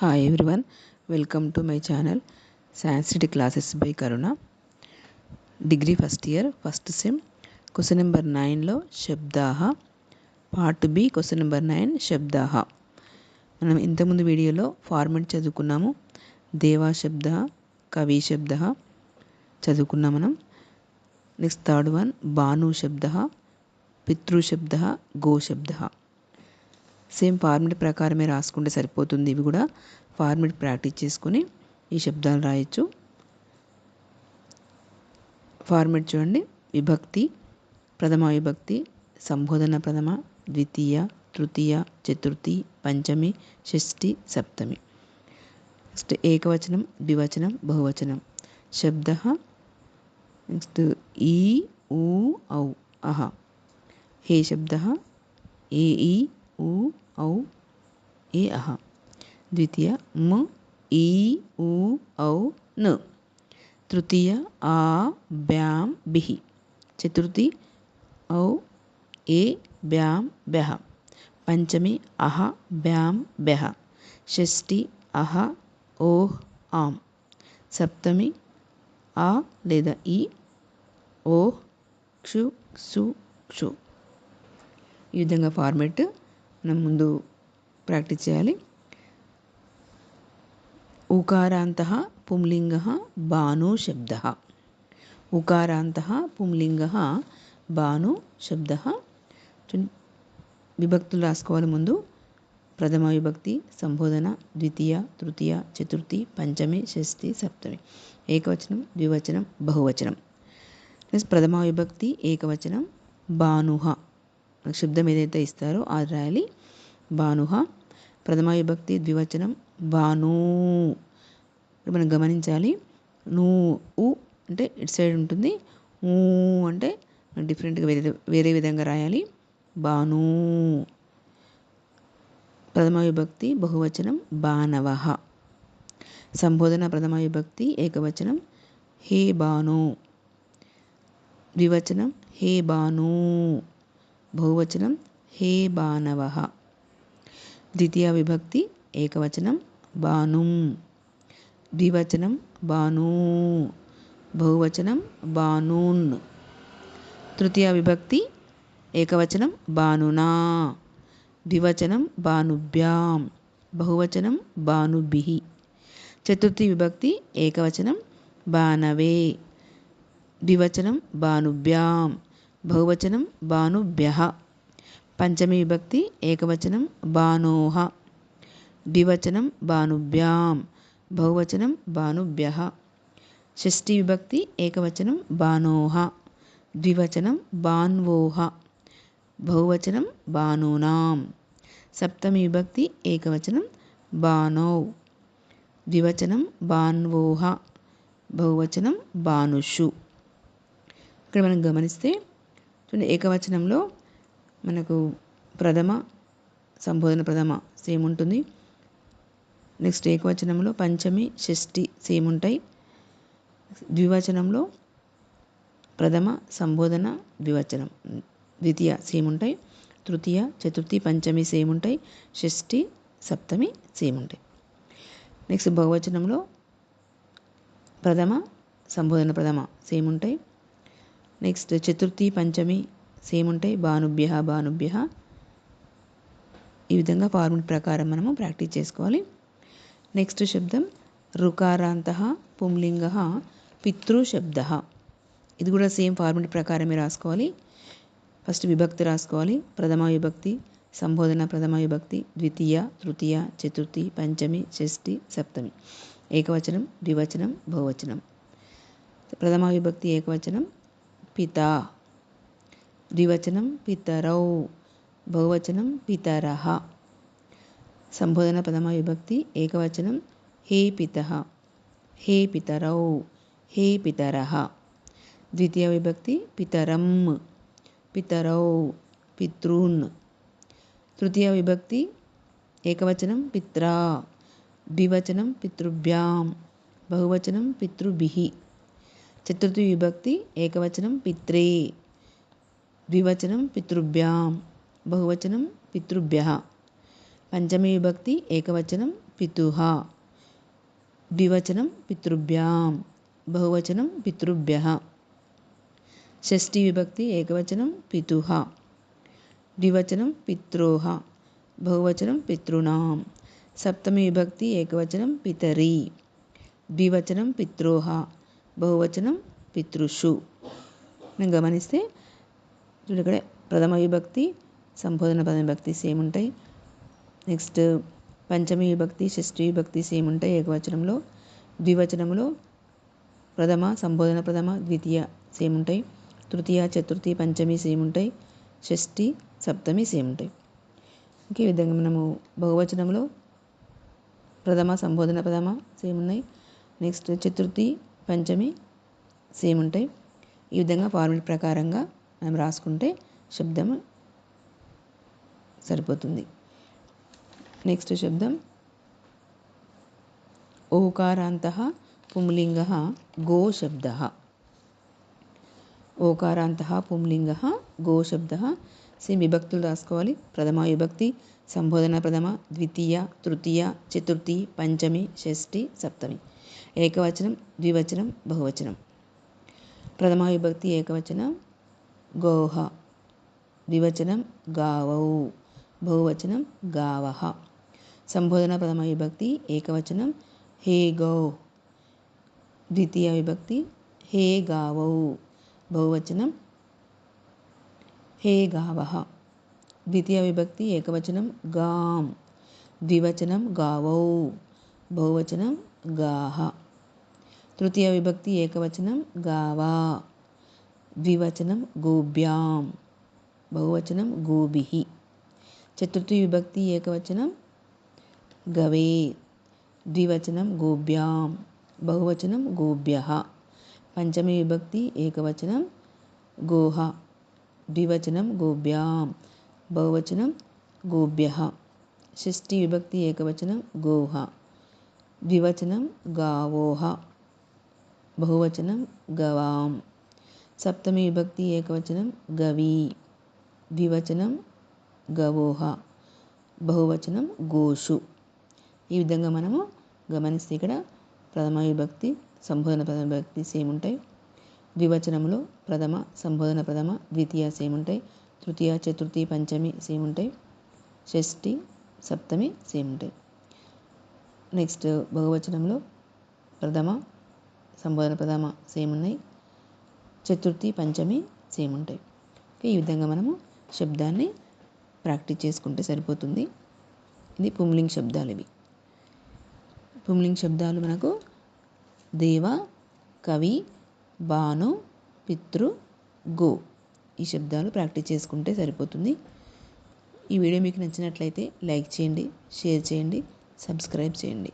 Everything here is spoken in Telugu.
Hi everyone, welcome to my channel Sanskrit classes by Karuna. Degree first year, first sem, question number 9 లో శబ్దాహ, పార్ట్ బి క్వశ్చన్ నెంబర్ 9 శబ్దాహ. మనం ఇంతకుముందు వీడియోలో ఫార్మెట్ చదువుకున్నాము. దేవా శబ్ద, కవి శబ్ద చదువుకున్నాం మనం. నెక్స్ట్ థర్డ్ వన్ భాను శబ్ద, పితృ శబ్ద, గో శబ్ద. సేమ్ ఫార్మెట్ ప్రకారమే రాసుకుంటే సరిపోతుంది. ఇవి కూడా ఫార్మెట్ ప్రాక్టీస్ చేసుకుని ఈ శబ్దాలు రాయొచ్చు. ఫార్మెట్ చూడండి. విభక్తి, ప్రథమ విభక్తి, సంబోధన ప్రథమ, ద్వితీయ, తృతీయ, చతుర్థి, పంచమి, షష్ఠి, సప్తమి. నెక్స్ట్ ఏకవచనం, ద్వివచనం, బహువచనం. శబ్ద, నెక్స్ట్ ఈ, ఊ, ఔ, అహ. హే శబ్ద, ఏ, ఈ, ఊ, ఔ, ఏ, అహ. ద్వితీయ మ, ఈ, ఊ, ఔ, న. తృతీయ ఆ, బ్యాం, బిహి. చతుర్థి ఔ, ఏ, బ్యాం, బెహ. పంచమి అహ, బ్యాం, బెహ. షష్ఠి అహ, ఓహ్, ఆం. సప్తమి ఆ లేదా ఈ, ఓహ్, క్షు, సు, క్షు. ఈ విధంగా ఫార్మెట్ మనం ముందు ప్రాక్టీస్ చేయాలి. ఉకారాంతః పుంలింగః భాను శబ్దః. ఉకారాంతః పుంలింగః భాను శబ్దః. విభక్తులు రాసుకోవాలి ముందు. ప్రథమ విభక్తి, సంబోధన, ద్వితీయ, తృతీయ, చతుర్థి, పంచమి, షష్ఠి, సప్తమి. ఏకవచనం, ద్వివచనం, బహువచనం. నెక్స్ట్ ప్రథమ విభక్తి ఏకవచనం భానుః. శబ్దం ఏదైతే ఇస్తారో అది రాయాలి. భానుః. ప్రథమ విభక్తి ద్వివచనం భాను. మనం గమనించాలి. నూ ఉ అంటే ఇటు సైడ్ ఉంటుంది. ఊ అంటే డిఫరెంట్గా వేరే విధంగా రాయాలి. భాను. ప్రథమ విభక్తి బహువచనం బాణవః. సంబోధన ప్రథమ విభక్తి ఏకవచనం హే భాను. ద్వివచనం హే భాను. బహువచనం హే బాణవః. ద్వితీయ విభక్తి ఏకవచనం భానుం. ద్వివచనం భాను. బహువచనం భానూన్. తృతీయ విభక్తి ఏకవచనం భానునా. ద్వివచనం భానుభ్యాం. బహువచనం భానుభిః. చతుర్థి విభక్తి ఏకవచనం భానవే. ద్వివచనం భానుభ్యాం. బహువచనం భానుభ్యః. పంచమి విభక్తి ఏకవచనం భానోః. ద్వివచనం భానుభ్యాం. బహువచనం భానుభ్యః. షష్ఠి విభక్తి ఏకవచనం భానోః. ద్వివచనం భాన్వోః. బహువచనం భానూనాం. సప్తమి విభక్తి ఏకవచనం భానౌ. ద్వివచనం భాన్వోః. బహువచనం భానుషు. ఇక్కడ మనం గమనిస్తే చూడండి, ఏకవచనంలో మనకు ప్రథమ, సంబోధన ప్రథమ సేమ్ ఉంటుంది. నెక్స్ట్ ఏకవచనంలో పంచమి, షష్ఠి సేమ్ ఉంటాయి. ద్వివచనంలో ప్రథమ, సంబోధన, ద్వివచనం, ద్వితీయ సేమ్ ఉంటాయి. తృతీయ, చతుర్థి, పంచమి సేమ్ ఉంటాయి. షష్ఠి, సప్తమి సేమ్ ఉంటాయి. నెక్స్ట్ బహువచనంలో ప్రథమ, సంబోధన ప్రథమ సేమ్ ఉంటాయి. నెక్స్ట్ చతుర్థి, పంచమి సేమ్ ఉంటాయి. భానుభ్యః, భానుభ్యః. ఈ విధంగా ఫార్ములా ప్రకారం మనము ప్రాక్టీస్ చేసుకోవాలి. నెక్స్ట్ శబ్దం రుకారాంతః పుంలింగః పితృ శబ్దః. ఇది కూడా సేమ్ ఫార్ములా ప్రకారమే రాసుకోవాలి. ఫస్ట్ విభక్తి రాసుకోవాలి. ప్రథమ విభక్తి, సంబోధన ప్రథమ విభక్తి, ద్వితీయ, తృతీయ, చతుర్థి, పంచమి, షష్ఠి, సప్తమి. ఏకవచనం, ద్వివచనం, బహువచనం. ప్రథమ విభక్తి ఏకవచనం పితా. ద్వివచనం పితరౌ. బహువచనం పితరః. సంబోధన ప్రథమ విభక్తి ఏకవచనం హే పితః. హే పితరౌ. హే పితరః. ద్వితీయ విభక్తి పితరం. పితరౌ. పితॄన్. తృతీయ విభక్తి ఏకవచనం పిత్రా. ద్వివచనం పితృభ్యాం. బహువచనం పితృభిః. చతుర్థి విభక్తి ఏకవచనం పిత్రే. ద్వివచనం పితృభ్యాం. బహువచనం పితృభ్యః. పంచమి విభక్తి ఏకవచనం పితుః. ద్వివచనం పితృభ్యాం. బహువచనం పితృభ్యః. షష్ఠీ విభక్తి ఏకవచనం పితుః. ద్వివచనం పిత్రోః. బహువచనం పితॄణాం. సప్తమి విభక్తి ఏకవచనం పితరీ. ద్వివచనం పిత్రోః. బహువచనం పితృషు. మనం గమనిస్తే చూడు ఇక్కడ ప్రథమ విభక్తి సంబోధన ప్రథమ విభక్తి సేమ్ ఉంటాయి. నెక్స్ట్ పంచమి విభక్తి షష్ఠీ విభక్తి సేమ్ ఉంటాయి ఏకవచనంలో. ద్వివచనంలో ప్రథమ సంబోధన ప్రథమ ద్వితీయ సేమ్ ఉంటాయి. తృతీయ చతుర్థి పంచమి సేమ్ ఉంటాయి. షష్ఠి సప్తమి సేమ్ ఉంటాయి. ఇంకే విధంగా మనము బహువచనంలో ప్రథమ సంబోధన ప్రథమ సేమ్ ఉన్నాయి. నెక్స్ట్ చతుర్థి పంచమి సేమ్ ఉంటాయి. ఈ విధంగా ఫార్ములా ప్రకారంగా మనం రాసుకుంటే శబ్దం సరిపోతుంది. నెక్స్ట్ శబ్దం ఓకారాంతః పుంలింగః గో శబ్దః. ఓకారాంతః పుంలింగః గో శబ్దః. సేమ్ విభక్తులు రాసుకోవాలి. ప్రథమ విభక్తి సంబోధన ప్రథమ ద్వితీయ తృతీయ చతుర్థి పంచమి షష్ఠి సప్తమి. ఏకవచనం ద్వివచనం బహువచనం. ప్రథమ విభక్తి ఏకవచనం గోః. ద్వివచనం గావౌ. బహువచనం గావః. సంబోధన ప్రథమ విభక్తి ఏకవచనం హే గౌ. ద్వితీయ విభక్తి హే గావౌ. బహువచనం హే గావః. ద్వితీయ విభక్తి ఏకవచనం గాం. ద్వివచనం గావౌ. బహువచనం గాః. తృతీయ విభక్తి ఏకవచనం గావా. ద్వివచనం గోభ్యాం. బహువచనం గోభిః. చతుర్థి విభక్తి ఏకవచనం గవే. ద్వివచనం గోభ్యాం. బహువచనం గోభ్యః. పంచమి విభక్తి ఏకవచనం గోః. ద్వివచనం గోభ్యాం. బహువచనం గోభ్యః. షష్ఠీ విభక్తి ఏకవచనం గోః. ద్వివచనం గావోః. బహువచనం గవాం. సప్తమి విభక్తి ఏకవచనం గవీ. ద్వివచనం గవోః. బహువచనం గోషు. ఈ విధంగా మనము గమనిస్తే ఇక్కడ ప్రథమ విభక్తి సంబోధన ప్రథమ విభక్తి సేమ్ ఉంటాయి. ద్వివచనంలో ప్రథమ సంబోధన ప్రథమ ద్వితీయ సేమ్ ఉంటాయి. తృతీయ చతుర్థి పంచమి సేమ్ ఉంటాయి. షష్ఠి సప్తమి సేమ్ ఉంటాయి. నెక్స్ట్ బహువచనంలో ప్రథమ సంబోధన ప్రథమ సేమ్ ఉన్నాయి. చతుర్థి పంచమి సేమ్ ఉంటాయి. ఈ విధంగా మనము శబ్దాన్ని ప్రాక్టీస్ చేసుకుంటే సరిపోతుంది. ఇది పుంలింగ్ శబ్దాలు. ఇవి పుంలింగ్ శబ్దాలు మనకు దేవ, కవి, భాను, పితృ, గో. ఈ శబ్దాలు ప్రాక్టీస్ చేసుకుంటే సరిపోతుంది. ఈ వీడియో మీకు నచ్చినట్లయితే లైక్ చేయండి, షేర్ చేయండి, సబ్స్క్రైబ్ చేయండి.